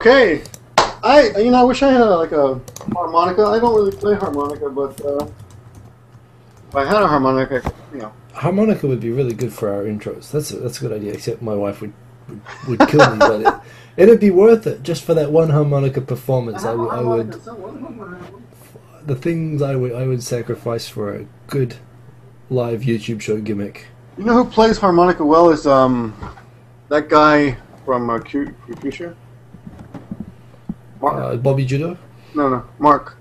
Okay. I wish I had like a harmonica. I don't really play harmonica, but if I had a harmonica, Harmonica would be really good for our intros. That's a good idea. Except my wife would kill me, but it'd be worth it just for that one harmonica performance. I would. The things I would sacrifice for a good live YouTube show gimmick. You know who plays harmonica well is that guy from Kyushu? Bobby Judo? No, Mark.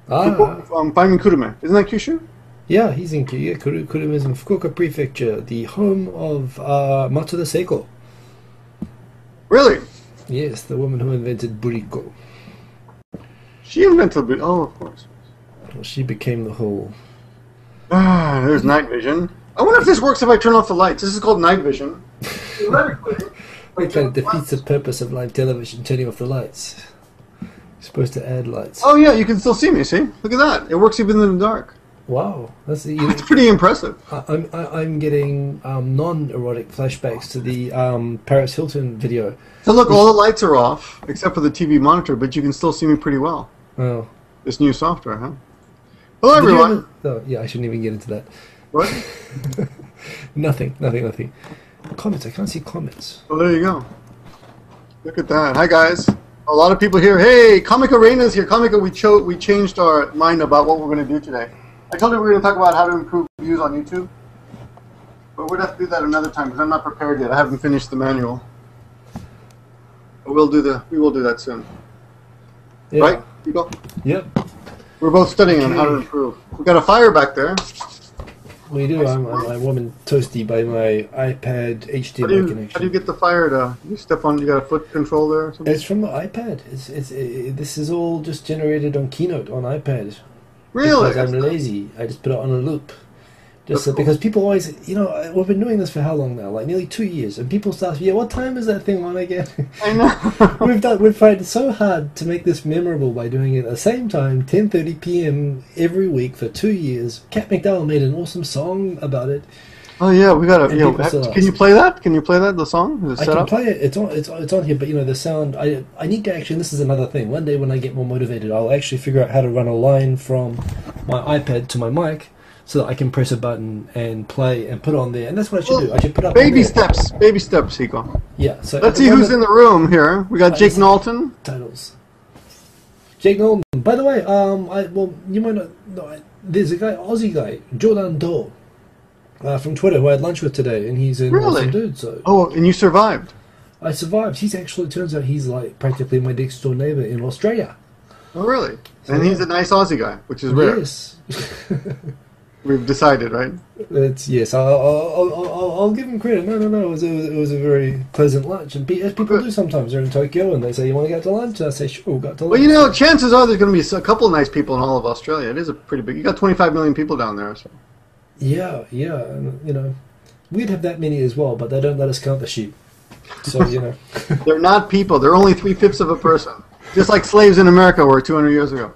Finding Kurume. Isn't that Kyushu? Yeah, he's in Kyushu. Kurume is in Fukuoka Prefecture, the home of Matsuda Seiko. Really? Yes, the woman who invented buriko. She invented buriko. Oh, of course. Well, she became the whole... there's night vision. I wonder if this works if I turn off the lights. This is called night vision. Theoretically. It kind of defeats the purpose of live television, turning off the lights. You're supposed to add lights. Oh yeah, you can still see me, see? Look at that. It works even in the dark. Wow. It's pretty impressive. I'm getting non-erotic flashbacks to the Paris Hilton video. So look, all the lights are off, except for the TV monitor, but you can still see me pretty well. Oh. This new software, huh? Hello, everyone. Yeah, I shouldn't even get into that. What? Nothing. Comments. I can't see comments. Well, there you go. Look at that. Hi, guys. A lot of people here. Hey, Comic Arena's here. We changed our mind about what we're going to do today. I told you we were going to talk about how to improve views on YouTube. But we'd have to do that another time because I'm not prepared yet. I haven't finished the manual. But we will do that soon. Yeah. Right? You go? Yep. We're both studying on how to improve. We've got a fire back there. We do. I'm warm and toasty by my iPad HDMI connection. How do you get the fire to... You step on... You got a foot control there or something? It's from the iPad. This is all just generated on Keynote on iPad. Really? Because I'm lazy. I just put it on a loop. Just cool. Because people always... we've been doing this for how long now? Like nearly 2 years. And people start... Yeah, what time is that thing on again? I know. We've tried so hard to make this memorable by doing it at the same time, 10:30 p.m. every week for 2 years. Cat McDowell made an awesome song about it. Oh yeah, we got to... Can you play that? Can you play that, the song? Is it I set can up? play it. It's on here, but the sound... I need to actually... This is another thing. One day when I get more motivated, I'll actually figure out how to run a line from my iPad to my mic, so that I can press a button and play and put on there. And that's what I should do. I should put up baby steps, Hiko. Yeah. So let's see who's in the room here. We got Jake Knowlton. Titles. Jake Knowlton. By the way, you might not know. There's a guy, Aussie guy, Jordan Do, from Twitter, who I had lunch with today, and he's an awesome dude. So. Oh, and you survived. I survived. It turns out he's like practically my next door neighbor in Australia. Oh, really? So, and he's a nice Aussie guy, which is rare. Yes. We've decided, right? Yes. I'll give him credit. No. It was a very pleasant lunch, and as people do sometimes. They're in Tokyo, and they say, "You want to go to lunch?" And I say, "Sure, we'll go to lunch." Well, chances are there's going to be a couple of nice people in all of Australia. It is a pretty big. You got 25 million people down there, so. Yeah, and we'd have that many as well, but they don't let us count the sheep. So they're not people. They're only 3/5 of a person, just like slaves in America were 200 years ago.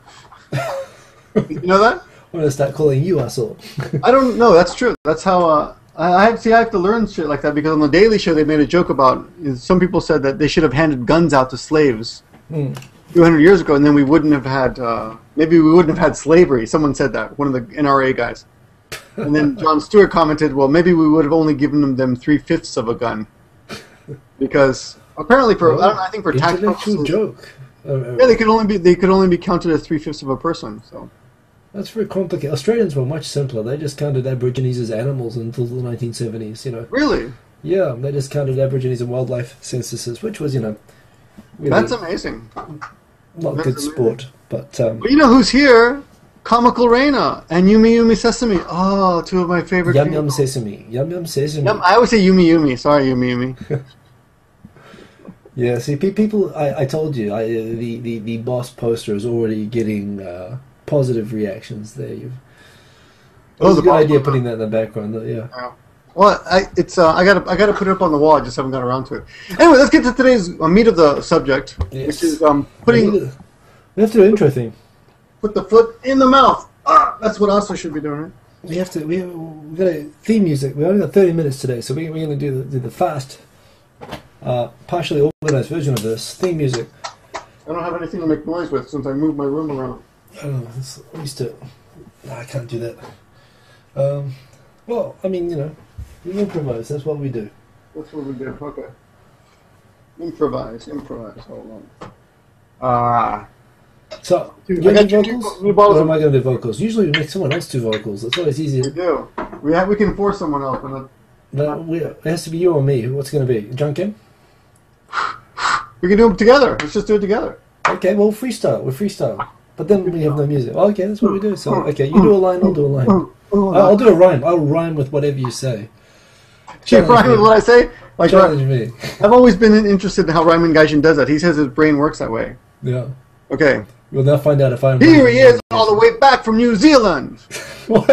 You know that? I'm gonna start calling you asshole. I don't know. That's true. That's how I have to learn shit like that because on the Daily Show they made a joke about. Some people said that they should have handed guns out to slaves 200 years ago, and then we wouldn't have had. Maybe we wouldn't have had slavery. Someone said that. One of the NRA guys. And then Jon Stewart commented, "Well, maybe we would have only given them 3/5 of a gun, because apparently I think for tax purposes, joke. Yeah, they could only be counted as 3/5 of a person. So." That's very complicated. Australians were much simpler. They just counted Aborigines as animals until the 1970s, Really? Yeah, they just counted Aborigines in wildlife censuses, which was, really that's amazing. Not good sport, but... But you know who's here? Comical Reina and Yumi Sesame. Oh, two of my favorite Yum Yum Sesame. Yum Yum Sesame. I always say Yumi. Sorry, Yumi. Yeah, see, people... I told you, the boss poster is already getting... positive reactions there. It was a good idea putting that in the background. Yeah. Well, I gotta put it up on the wall. I just haven't got around to it. Anyway, let's get to today's meat of the subject, which is putting. We have to do an intro thing. Put the foot in the mouth. That's what Asa should be doing. Right? We have to. We got a theme music. We only got 30 minutes today, so we're going to do the fast. partially organized version of this theme music. I don't have anything to make noise with since I moved my room around. I don't know. I used to. No, I can't do that. Well, I mean, you know, we improvise. That's what we do. That's what we do. Okay. Improvise. Hold on. So, Dude, you do vocals? Or am I going to do vocals? Usually we make someone else do vocals. It's always easier. We do. We can force someone else. No, it has to be you or me. What's it going to be? John Kim? We can do them together. Let's just do it together. Okay, well, freestyle. We're freestyle. But then we have no music. Oh, okay, that's what we do. So, okay, you do a line, I'll do a line. I'll do a rhyme. I'll rhyme with whatever you say. You rhyme with what I say? Like, challenge me. I've always been interested in how Ryman Gaijin does that. He says his brain works that way. Yeah. Okay. We'll now find out if I'm... Here he is, all the way back from New Zealand. What?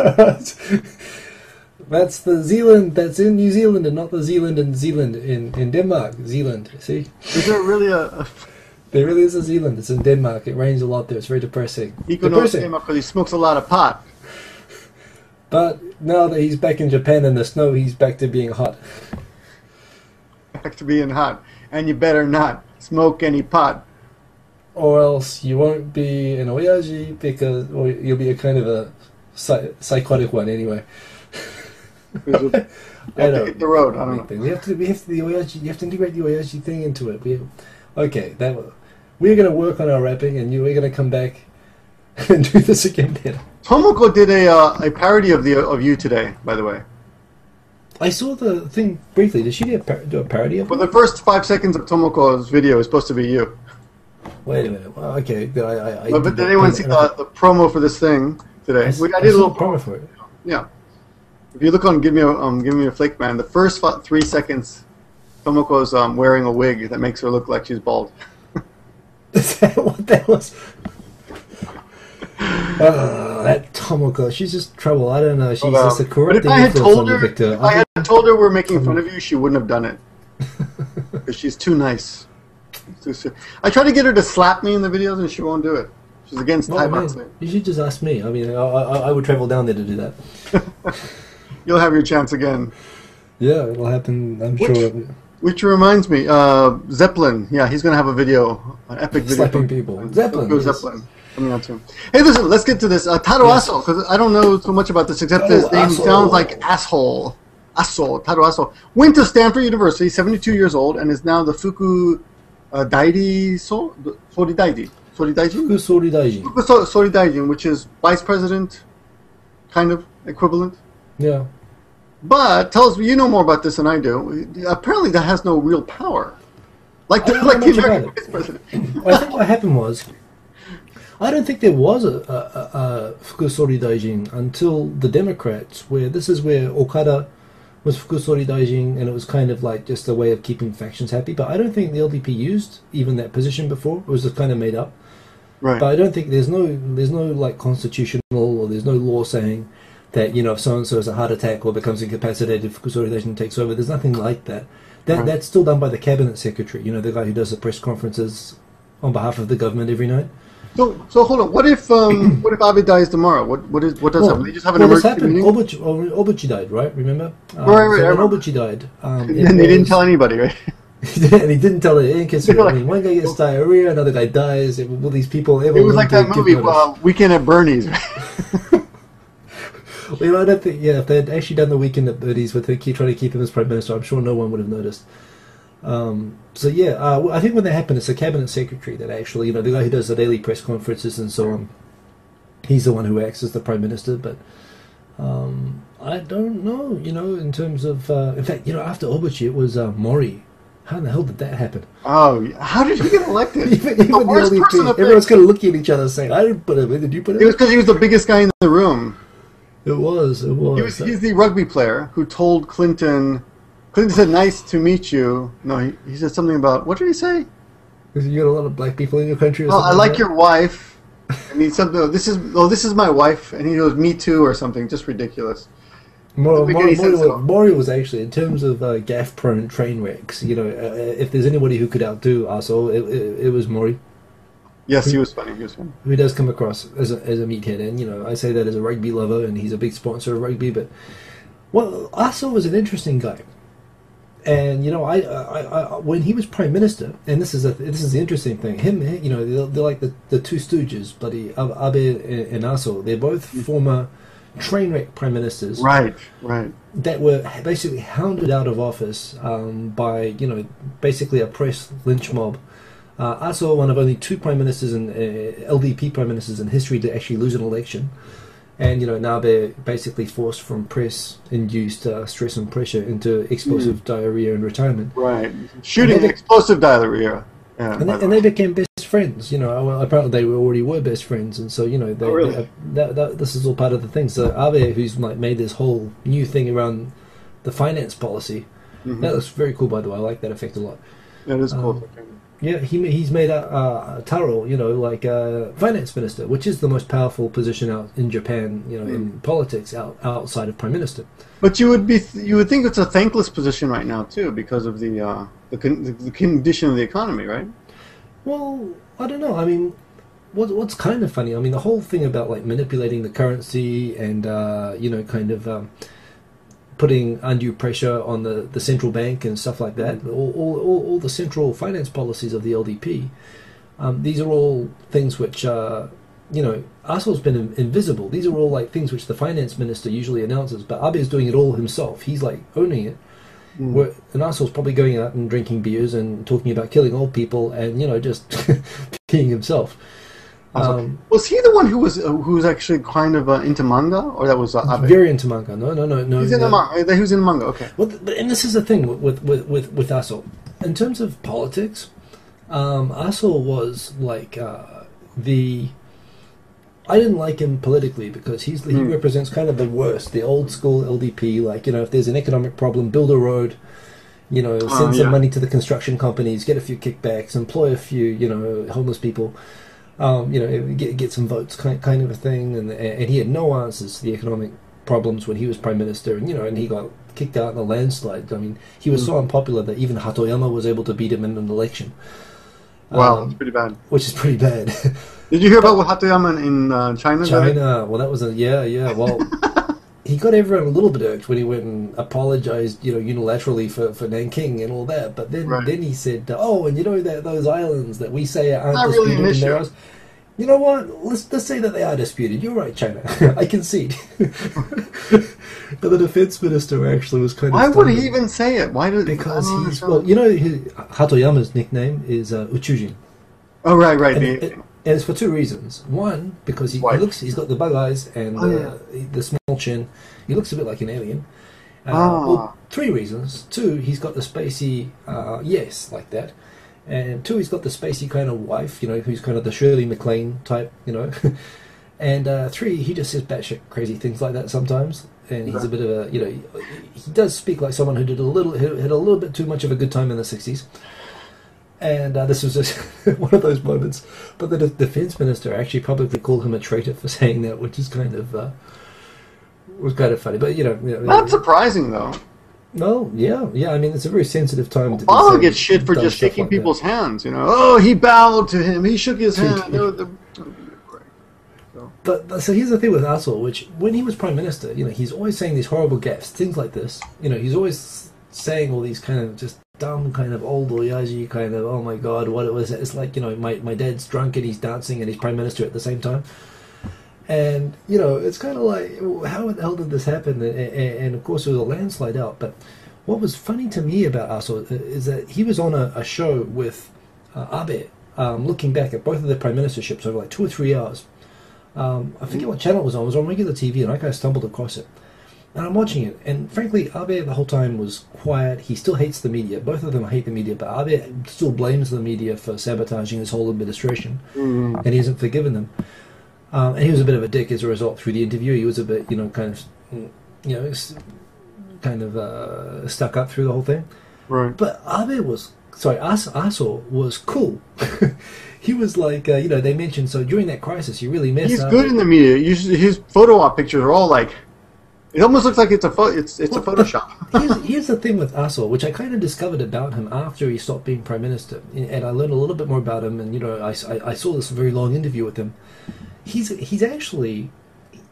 That's the Zealand that's in New Zealand and not the Zealand in Denmark. Zealand, see? Is there really a... There really is a Zealand. It's in Denmark. It rains a lot there. It's very depressing. Depressing. Because he smokes a lot of pot. But now that he's back in Japan in the snow, he's back to being hot. Back to being hot. And you better not smoke any pot. Or else you won't be an Oyaji because you'll be a kind of a psychotic one anyway. You have to hit the road. I don't know. We have to the Oyaji. You have to integrate the Oyaji thing into it. We're going to work on our rapping, and we're going to come back and do this again better. Tomoko did a parody of you today, by the way. I saw the thing briefly. Did she do a parody of it? Well, the first 5 seconds of Tomoko's video is supposed to be you. Wait a minute. Well, okay. But did anyone see the promo for this thing today? I did a little promo for it. Yeah. If you look on Give Me a Flake Man, the first 3 seconds, Tomoko's wearing a wig that makes her look like she's bald. Is that what that was? That Tomoko, she's just trouble. I don't know. She's just a corrupting influence on you, Victor. If I had told her we're making fun of you, she wouldn't have done it. Because she's too nice. I try to get her to slap me in the videos, and she won't do it. She's against Thai boxing. You should just ask me. I mean, I would travel down there to do that. You'll have your chance again. Yeah, it'll happen, I'm sure. Which reminds me, Zeppelin. Yeah, he's going to have a video, an epic video. Slapping people. Zeppelin. Zeppelin. Coming out soon. Hey, listen, let's get to this. Taro Aso, because I don't know so much about this except his name sounds like asshole. Taro Aso. Went to Stanford University, 72 years old, and is now the Fuku Dairi Soridaiji. Fuku Soridaiji. Fuku Soridaiji, which is vice president, kind of equivalent. Yeah. But tell us, you know more about this than I do. Apparently, that has no real power. Like the American vice president. I think what happened was, I don't think there was a Fukusori Daijin until the Democrats, where this is where Okada was Fukusori Daijin, and it was kind of like just a way of keeping factions happy. But I don't think the LDP used even that position before. It was just kind of made up. Right. But I don't think there's no like constitutional or there's no law saying that, you know, if so and so has a heart attack or becomes incapacitated, Fukusori Daijin takes over. There's nothing like that. That's still done by the cabinet secretary. You know, the guy who does the press conferences on behalf of the government every night. So hold on. What if Abe dies tomorrow? What does happen? They just have an emergency meeting. Obuchi died, right? Remember? Right. When Obuchi died, and they didn't tell anybody, right? And he didn't tell it. I mean, one guy gets diarrhea, another guy dies. All these people. It was like that movie, Weekend at Bernie's. Well, I don't think. Yeah, if they had actually done the Weekend at Bernie's with trying to keep him as prime minister, I'm sure no one would have noticed. So yeah, I think when that happened, it's the cabinet secretary that actually, you know, the guy who does the daily press conferences and so on. He's the one who acts as the prime minister, but I don't know, you know, in terms of. In fact, you know, after Obuchi, it was Mori. How in the hell did that happen? Oh, how did he get elected? even the LDP, everyone's kind of looking at each other saying, "I didn't put him in. Did you put him?" It was because he was the biggest guy in the room. It was. He's the rugby player who told Clinton. Clinton said, "Nice to meet you." No, he said something about, what did he say? You got a lot of black people in your country. Or I like your wife. And he said, "This is my wife." And he goes, "Me too," or something, just ridiculous. Mori was actually, in terms of gaff-prone train wrecks, you know, if there's anybody who could outdo Aso, it was Mori. Yes, he was funny. Who does come across as a meathead, and you know, I say that as a rugby lover, and he's a big sponsor of rugby. But Aso was an interesting guy. And when he was prime minister, and this is the interesting thing. They're like the two stooges, bloody Abe and Aso. They're both former train wreck prime ministers, right, that were basically hounded out of office by basically a press lynch mob. Aso, one of only two prime ministers and LDP prime ministers in history to actually lose an election. And Nabe basically forced from press-induced stress and pressure into explosive diarrhea and retirement. Right, shooting explosive diarrhea. Yeah, and they became best friends. Apparently they already were best friends, and so this is all part of the thing. So Abe, who's made this whole new thing around the finance policy, that looks very cool. By the way, I like that effect a lot. That is cool. Yeah, he's made a Taro, finance minister, which is the most powerful position out in Japan, in politics outside of prime minister. But you would think it's a thankless position right now too, because of the condition of the economy, right? Well, I don't know. I mean, what's kind of funny? I mean, the whole thing about manipulating the currency and putting undue pressure on the central bank and stuff like that, all the central finance policies of the LDP, these are all things which, Aso's been invisible. These are all things which the finance minister usually announces, but Abe is doing it all himself. He's owning it. And Aso's probably going out and drinking beers and talking about killing old people and, just being himself. Was he the one who was actually kind of into manga, or that was Abe? Very into manga. No. He's in the manga. He was in manga. Okay. Well, and this is the thing with Aso. In terms of politics, Aso was I didn't like him politically because he represents kind of the worst, the old school LDP. If there's an economic problem, build a road. Send some money to the construction companies, get a few kickbacks, employ a few homeless people. Get some votes, kind of a thing, and he had no answers to the economic problems when he was prime minister, and he got kicked out in a landslide. I mean, he was so unpopular that even Hatoyama was able to beat him in an election. Wow, that's pretty bad. Which is pretty bad. Did you hear about what Hatoyama in China? China, well, that was well. He got everyone a little bit irked when he went and apologized, unilaterally for Nanking and all that. But then he said, and those islands that we say aren't not disputed, really an issue. And you know what? Let's say that they are disputed. You're right, China. I concede. But the defense minister actually was kind of. Why would he even say it? Because Hatoyama's nickname is Uchujin. Oh right. And it's for two reasons. One, because he's got the bug eyes and the small chin. He looks a bit like an alien. Well, three reasons. Two, he's got the spacey, yes, like that. And two, he's got the spacey kind of wife, who's kind of the Shirley MacLaine type, And three, he just says batshit crazy things like that sometimes. And he's a bit of a, he does speak like someone who had a little bit too much of a good time in the 60s. And this was just one of those moments. But the defense minister actually publicly called him a traitor for saying that, which is kind of funny. But not surprising though. No, yeah. I mean, it's a very sensitive time. Obama gets shit for just shaking people's hands. Oh, he bowed to him. He shook his hand. But so here's the thing with Aso, which when he was prime minister, he's always saying these horrible gaffes, things like this. He's always saying all these kind of just dumb kind of old Oyaji kind of, oh my god, what it was. It's like, my dad's drunk and he's dancing and he's prime minister at the same time. And, it's kind of like, how the hell did this happen? And of course it was a landslide out. But what was funny to me about Aso is that he was on a show with Abe, looking back at both of their prime ministerships over 2 or 3 hours. I forget what channel it was on. It was on regular TV and I kind of stumbled across it. And I'm watching it, and frankly, Abe the whole time was quiet. He still hates the media. Both of them hate the media, but Abe still blames the media for sabotaging his whole administration, and he hasn't forgiven them. And he was a bit of a dick as a result through the interview. He was a bit, stuck up through the whole thing. Right. But Aso was cool. He was like, they mentioned, so during that crisis, you really messed up. He's good in the media. His photo op pictures are all like. It almost looks like it's a Photoshop. here's the thing with Aso, which I kind of discovered about him after he stopped being prime minister, and I learned a little bit more about him. And I saw this very long interview with him. He's actually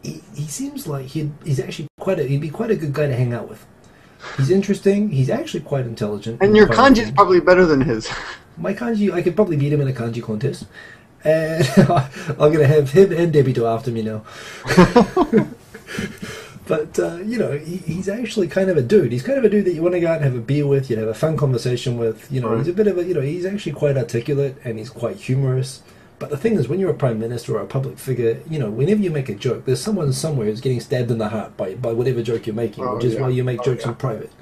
he seems like he'd be quite a good guy to hang out with. He's interesting. He's actually quite intelligent. And your kanji is probably better than his. My kanji, I could probably beat him in a kanji contest. And I'm going to have him and Debito after me now. But, you know, he's actually kind of a dude. He's kind of a dude that you want to go out and have a beer with, you'd have a fun conversation with. You know, Right. he's a bit of a, you know, he's actually quite articulate and he's quite humorous. But the thing is, when you're a prime minister or a public figure, you know, whenever you make a joke, there's someone somewhere who's getting stabbed in the heart by whatever joke you're making, which is why you make jokes in private.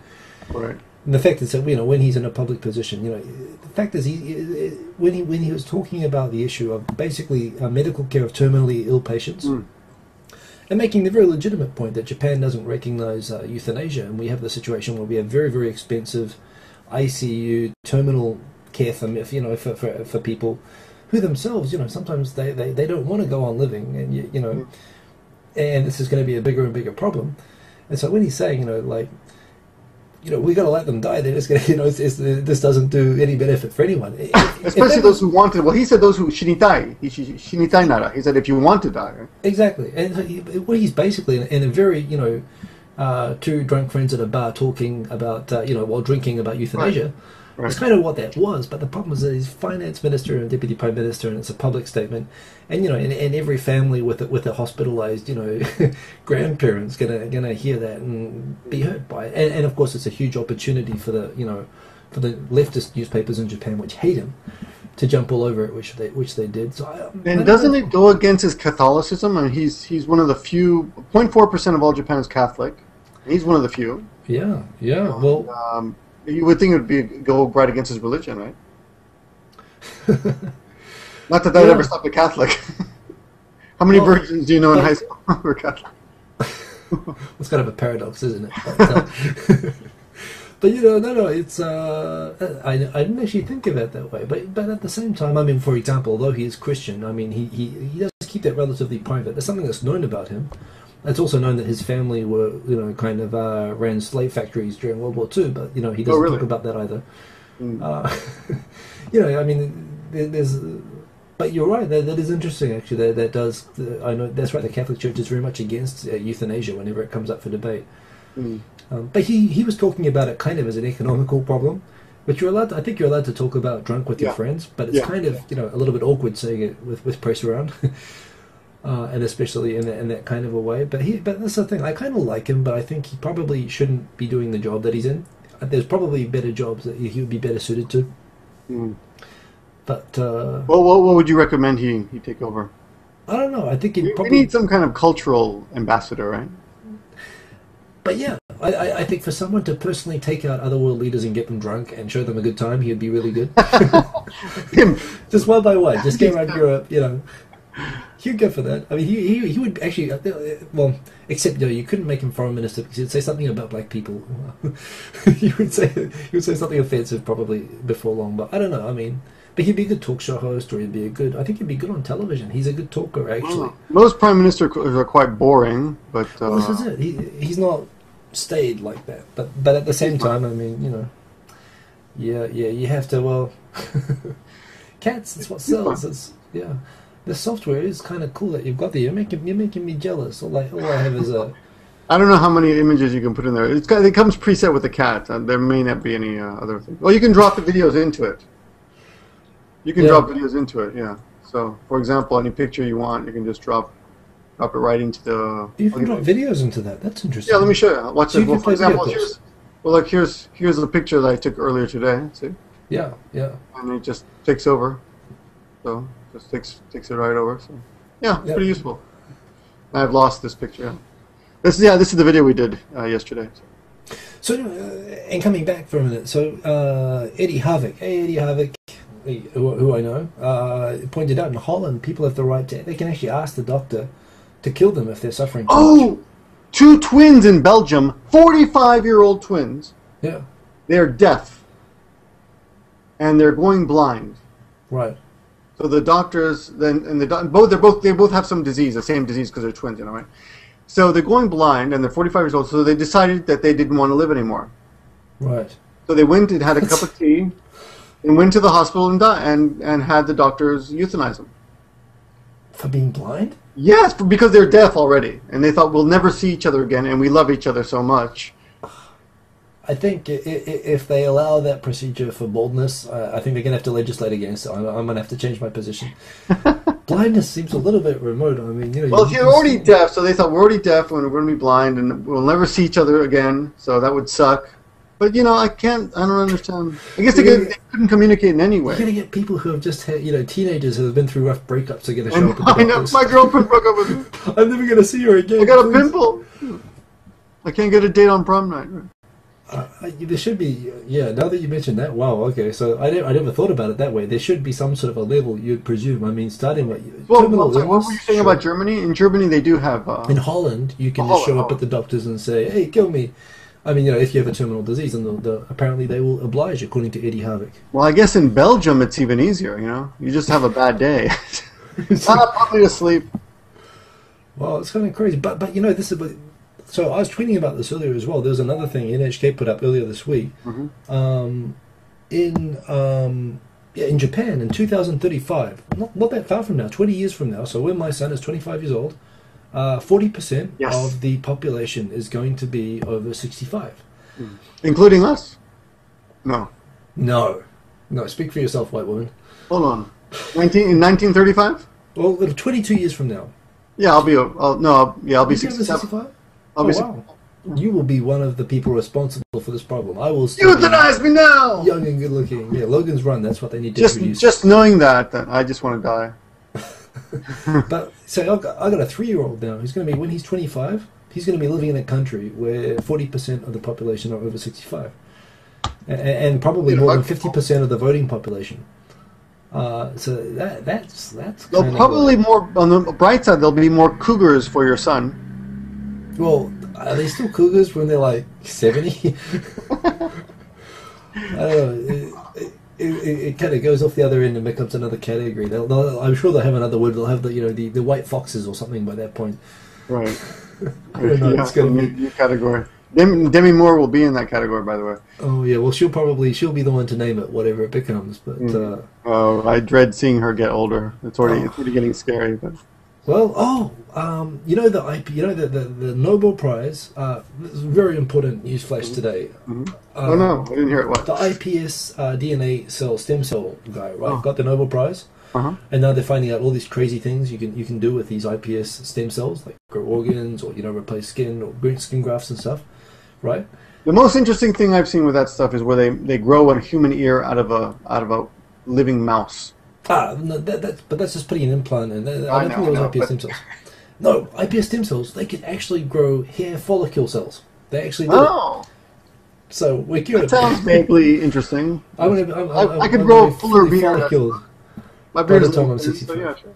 Right. And the fact is that, you know, when he's in a public position, you know, the fact is when he was talking about the issue of basically medical care of terminally ill patients, and making the very legitimate point that Japan doesn't recognize euthanasia, and we have the situation where we have very, very expensive ICU terminal care for, you know, for people who themselves, you know, sometimes they don't want to go on living, and you know, and this is going to be a bigger and bigger problem. And so when he's saying, you know, like, you know, we got to let them die, they're just going to, you know, this doesn't do any benefit for anyone. Especially those who wanted. Well, he said those who shinitai. Shinitai nara. He said if you want to die. Right? Exactly. And so what he's basically, in a very, you know, two drunk friends at a bar talking about, you know, while drinking about euthanasia. Right. It's kind of what that was, but the problem is that he's finance minister and deputy prime minister, and it's a public statement, and you know, and every family with a hospitalized, you know, grandparents gonna hear that and be hurt by it, and of course it's a huge opportunity for the, you know, for the leftist newspapers in Japan, which hate him, to jump all over it, which they did. So and doesn't it go against his Catholicism? I mean, he's one of the few. 0.4% of all Japan is Catholic. He's one of the few. Yeah. Well. You would think it would go right against his religion, right? Not that would ever stop a Catholic. How many virgins do you know in high school who are Catholic? It's kind of a paradox, isn't it? But you know, no, it's I didn't actually think of it that way. But at the same time, I mean, for example, although he is Christian, I mean, he does keep that relatively private. There's something that's known about him. It's also known that his family were, you know, kind of ran slave factories during World War II, but, you know, he doesn't talk about that either. You know, I mean, there's... But you're right, that is interesting, actually. That does... I know, that's right, the Catholic Church is very much against euthanasia whenever it comes up for debate. But he was talking about it kind of as an economical problem, which you're allowed to, I think you're allowed to talk about drunk with your friends, but it's kind of, you know, a little bit awkward saying it with press around. And especially in that kind of a way. But that's the thing. I kind of like him, but I think he probably shouldn't be doing the job that he's in. There's probably better jobs that he would be better suited to. But what would you recommend he take over? I don't know. I think he probably we need some kind of cultural ambassador, right? But yeah, I think for someone to personally take out other world leaders and get them drunk and show them a good time, he would be really good. Him. Just one by one, just go around Europe, you know. He'd go for that. I mean, he would actually, well, except you couldn't make him foreign minister because he'd say something about black people. he would say something offensive probably before long. But I don't know. I mean, but he'd be a good talk show host, or he'd be a good. I think he'd be good on television. He's a good talker, actually. Most prime ministers are quite boring, but well, this is it. He's not stayed like that. But at the same time, I mean, you know, yeah, you have to. Well, cats. It's what sells. Yeah. The software is kind of cool that you've got there. You're making me jealous. All I have is a... I don't know how many images you can put in there. It comes preset with the cat. There may not be any other things. Well, you can drop the videos into it. You can drop videos into it, yeah. So, for example, any picture you want, you can just drop it right into the... You can drop videos into that. That's interesting. Yeah, let me show you. Watch so it. Well, for example, here's a picture that I took earlier today. See? Yeah. And it just takes over. So... just takes it right over. So, yeah, pretty useful. I've lost this picture. This is the video we did yesterday. So, and coming back for a minute, so Eddie Havik, who I know, pointed out in Holland, people have the right to, they can actually ask the doctor to kill them if they're suffering too much. 2 twins in Belgium, 45-year-old twins. Yeah. They're deaf. And they're going blind. Right. So the doctors they both have some disease, the same disease because they're twins, you know, right? So they're going blind and they're 45 years old. So they decided that they didn't want to live anymore. Right. So they went and had a cup of tea, and went to the hospital and had the doctors euthanize them. For being blind? Yes, because they're deaf already, and they thought we'll never see each other again, and we love each other so much. I think if they allow that procedure for baldness, I think they're going to have to legislate against it. I'm going to have to change my position. Blindness seems a little bit remote. I mean, you know. Well, if you're already deaf, so they thought we're already deaf and we're going to be blind and we'll never see each other again, so that would suck. But, you know, I don't understand. I guess they couldn't communicate in any way. You're going to get people who have just had, you know, teenagers who have been through rough breakups are going to show up at the I know, my girlfriend broke up with me. I'm never going to see her again. I got a pimple. I can't get a date on prom night. There should be, yeah, now that you mentioned that, wow, okay, so I never thought about it that way. There should be some sort of a level, you'd presume. I mean, starting with... Well, what were you saying about Germany? In Germany, they do have... in Holland, you can just show up at the doctors and say, hey, kill me. I mean, you know, if you have a terminal disease, and apparently they will oblige, according to Eddie Harvick. Well, I guess in Belgium it's even easier, you know? You just have a bad day. Probably asleep. Well, it's kind of crazy. But you know, this is... So I was tweeting about this earlier as well. There was another thing NHK put up earlier this week. In Japan in 2035, not that far from now, 20 years from now, so when my son is 25 years old, 40% of the population is going to be over 65. Including us? No. No. Speak for yourself, white woman. Hold on. In 1935? Well, 22 years from now. Yeah, I'll be 65. Wow. You will be one of the people responsible for this problem. I will still euthanize me now! Young and good looking. Yeah, Logan's Run, that's what they need to produce. Just knowing that I just want to die. But so I got a 3-year-old now who's going to be, when he's 25, he's going to be living in a country where 40% of the population are over 65, and probably more than 50% of the voting population. So that's there'll probably more on the bright side. There'll be more cougars for your son. Well, are they still cougars when they're like 70? I don't know. It kind of goes off the other end and becomes another category. I'm sure they'll have another word. They'll have the white foxes or something by that point. Right. I don't know. It's going to be new category. Demi Moore will be in that category, by the way. Oh yeah. Well, she'll be the one to name it, whatever it becomes. But I dread seeing her get older. It's already getting scary. But well, you know the Nobel Prize. This is a very important news flash today. Oh no, I didn't hear it. What? The iPS DNA stem cell guy, right? Got the Nobel Prize. And now they're finding out all these crazy things you can do with these iPS stem cells, like grow organs or replace skin or skin grafts and stuff, right? The most interesting thing I've seen with that stuff is where they grow a human ear out of a living mouse. No, but that's just putting an implant in. I don't think those iPS stem cells. No, iPS stem cells, they can actually grow hair follicle cells. They actually do it. So we're cured. That sounds vaguely interesting. I could grow a fuller beard. My beard is I'm 63. So yeah, sure.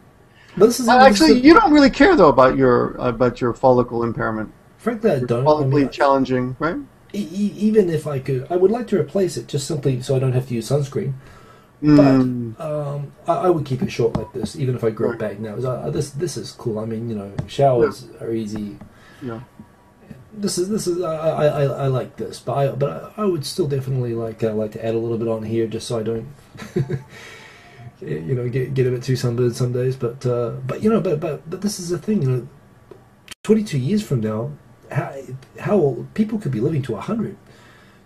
But this is actually, you don't really care though about your follicle impairment. Frankly, I don't. Follically challenging, right? Even if I could, I would like to replace it just simply so I don't have to use sunscreen. But I would keep it short like this, even if I grow it back now. This is cool. I mean, showers are easy. Yeah. This is I like this, but I would still definitely like to add a little bit on here just so I don't get a bit too sunburned some days. But this is the thing. 22 years from now, how people could be living to 100.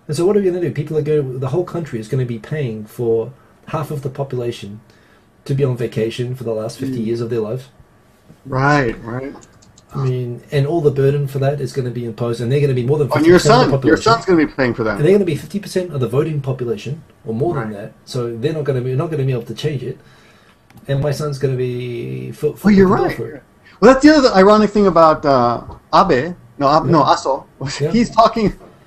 And so what are we going to do? The whole country is going to be paying for half of the population to be on vacation for the last 50 years of their lives. Right. I mean, and all the burden for that is going to be imposed, and they're going to be more than 50% on your son. Of the population. Your son's going to be paying for that. And they're going to be 50% of the voting population, or more than that. So they're not going to be able to change it. And my son's going to be. You're right. Well, that's the other ironic thing about Abe. Aso. Yeah.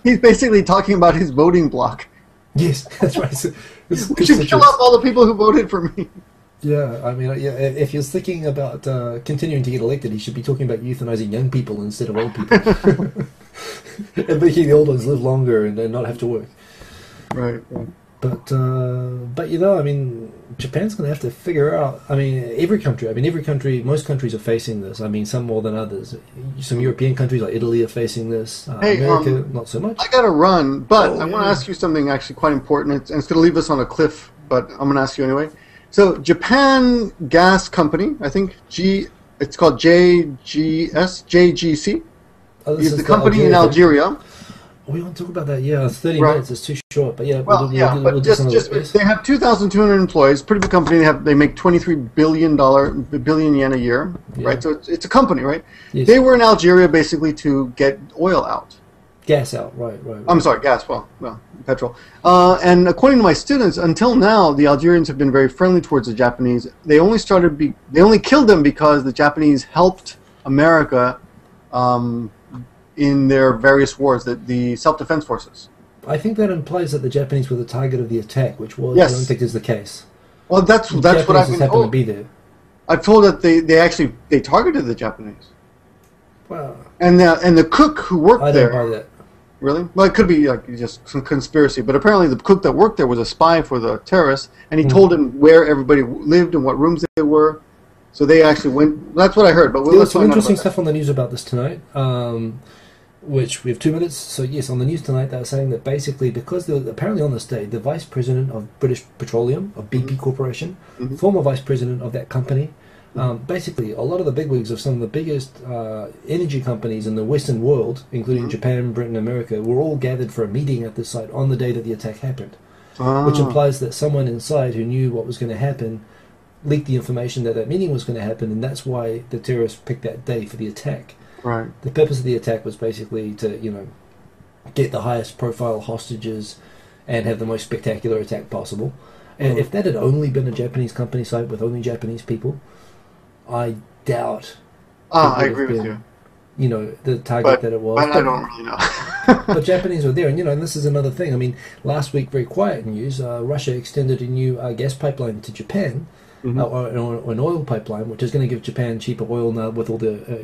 He's basically talking about his voting bloc. Yes, that's right. So, we should kill off all the people who voted for me. Yeah, I mean, if he was thinking about continuing to get elected, he should be talking about euthanizing young people instead of old people. And making the old ones live longer and not have to work. Right. But I mean, Japan's going to have to figure out. I mean, every country, most countries are facing this. I mean, some more than others. Some European countries like Italy are facing this. America, not so much. I got to run, but I want to ask you something actually quite important. And it's going to leave us on a cliff, but I'm going to ask you anyway. So, Japan Gas Company, I think it's called JGC. Is the company in Algeria. We want to talk about that. Yeah, it's 30 Right. minutes. It's too short. But yeah, Well, yeah, we'll but do some of just this. they have 2,200 employees. Pretty big company. They make $23 billion yen a year, Yeah. right? So it's a company, right? Yes. They were in Algeria basically to get oil out. Gas out, right. I'm sorry, gas. Well, petrol. And according to my students, until now, the Algerians have been very friendly towards the Japanese. They only killed them because the Japanese helped America in their various wars, the self-defense forces. I think that implies that the Japanese were the target of the attack, which I don't think is the case. Well, that's what I've been happened told. to be there. I've told that they targeted the Japanese. Wow. And the cook who worked there. I don't buy that. Really? Well, it could be like just some conspiracy, but apparently the cook that worked there was a spy for the terrorists, and he told him where everybody lived and what rooms they were. So they actually went. That's what I heard. But There was some interesting stuff on the news about this tonight, which we have 2 minutes. So yes, on the news tonight they were saying that basically because apparently on this day the vice president of British Petroleum, of BP Corporation, former vice president of that company, basically a lot of the bigwigs of some of the biggest energy companies in the Western world, including Japan, Britain, America, were all gathered for a meeting at this site on the day that the attack happened, which implies that someone inside who knew what was going to happen leaked the information that meeting was going to happen, and that's why the terrorists picked that day for the attack. Right. The purpose of the attack was basically to, get the highest profile hostages and have the most spectacular attack possible. And if that had only been a Japanese company site with only Japanese people, I doubt. I agree with you. The target that it was. But I don't really know. But Japanese were there, and this is another thing. I mean, last week, very quiet news. Russia extended a new gas pipeline to Japan. Or an oil pipeline, which is going to give Japan cheaper oil now with all the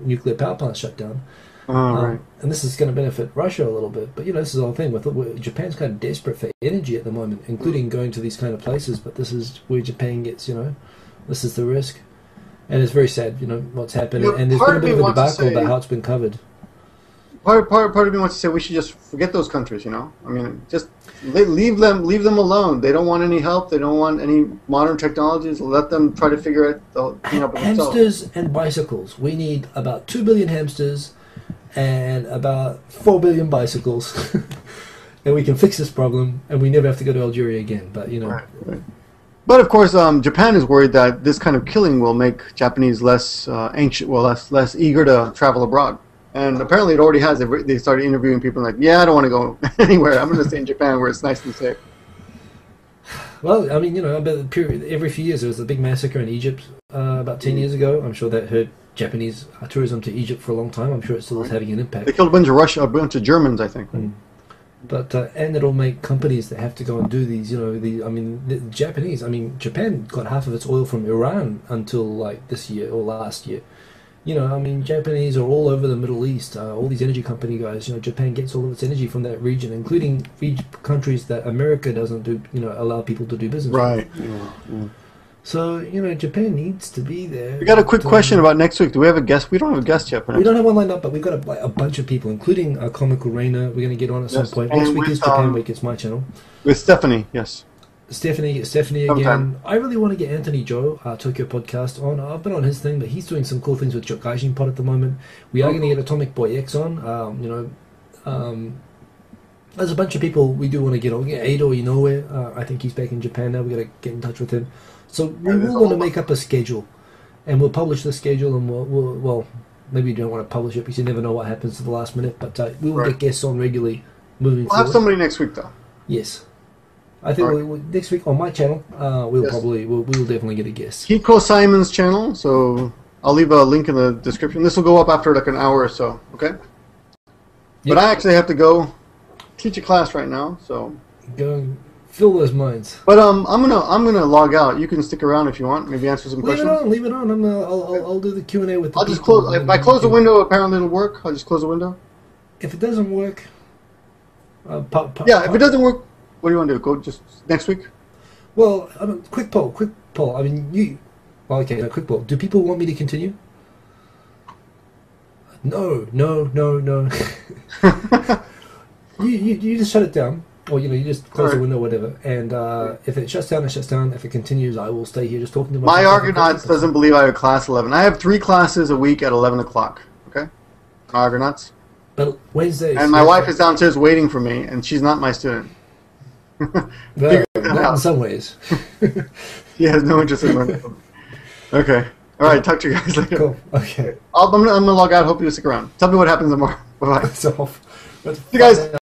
nuclear power plants shut down. Right. And this is going to benefit Russia a little bit. But this is the whole thing with Japan's kind of desperate for energy at the moment, including going to these kind of places. But this is where Japan gets, this is the risk, and it's very sad, what's happened. And there's been a bit of a debacle about how it's been covered. Part of me wants to say we should just forget those countries. I mean, just leave them alone. They don't want any help. They don't want any modern technologies. Let them try to figure it out themselves. Hamsters and bicycles. We need about 2 billion hamsters and about 4 billion bicycles, and we can fix this problem. And we never have to go to Algeria again. But Right. But of course, Japan is worried that this kind of killing will make Japanese less anxious, less eager to travel abroad. And apparently it already has. They started interviewing people like, I don't want to go anywhere. I'm going to stay in Japan where it's nice and safe. Well, I mean, every few years there was a big massacre in Egypt about 10 years ago. I'm sure that hurt Japanese tourism to Egypt for a long time. I'm sure it still is having an impact. They killed a bunch of Germans, I think. But and it'll make companies that have to go and do these, the Japanese. I mean, Japan got half of its oil from Iran until like this year or last year. Japanese are all over the Middle East. All these energy company guys, Japan gets all of its energy from that region, including countries that America doesn't do, allow people to do business with. Yeah. So, Japan needs to be there. We got a quick question about next week. Do we have a guest? We don't have a guest yet. We don't have one lined up, but we've got a bunch of people, including Comical Rainer. We're going to get on at some point. Next week is Japan Week. It's my channel. With Stephanie, yes. Stephanie again. I really want to get Anthony Joe, Tokyo Podcast, on. I've been on his thing, but he's doing some cool things with Gaijin Pod at the moment. We are going to get Atomic Boy X on. There's a bunch of people we do want to get on. Ado Inoue, I think he's back in Japan now. We've got to get in touch with him. So we will want to make up a schedule, and we'll publish the schedule, and we'll maybe you don't want to publish it because you never know what happens to the last minute, but we will get guests on regularly moving forward. We'll have somebody next week, though. Yes. I think next week on my channel, we'll definitely get a guest. Hikosaemon's channel, so I'll leave a link in the description. This will go up after like an hour or so, okay? Yep. But I actually have to go teach a class right now, so go and fill those minds. But I'm gonna log out. You can stick around if you want. Maybe answer some questions. Leave it on. I'll do the Q&A with. I'll just close. If I close the window, apparently it'll work. I'll just close the window. If it doesn't work, if it doesn't work. What do you want to do? Go just next week? Well, quick poll. I mean, quick poll. Do people want me to continue? No. you just shut it down, or you just close the window, whatever. And if it shuts down, it shuts down. If it continues, I will stay here just talking to myself. My Argonauts doesn't believe I have class 11. I have 3 classes a week at 11 o'clock. Okay, Argonauts. But Wednesdays. And my wife is downstairs waiting for me, and she's not my student. Well, not in some ways. She has no interest in learning. Okay. All right. Talk to you guys later. Cool. Okay. I'm gonna log out. Hope you stick around. Tell me what happens tomorrow. Bye bye. So, you guys.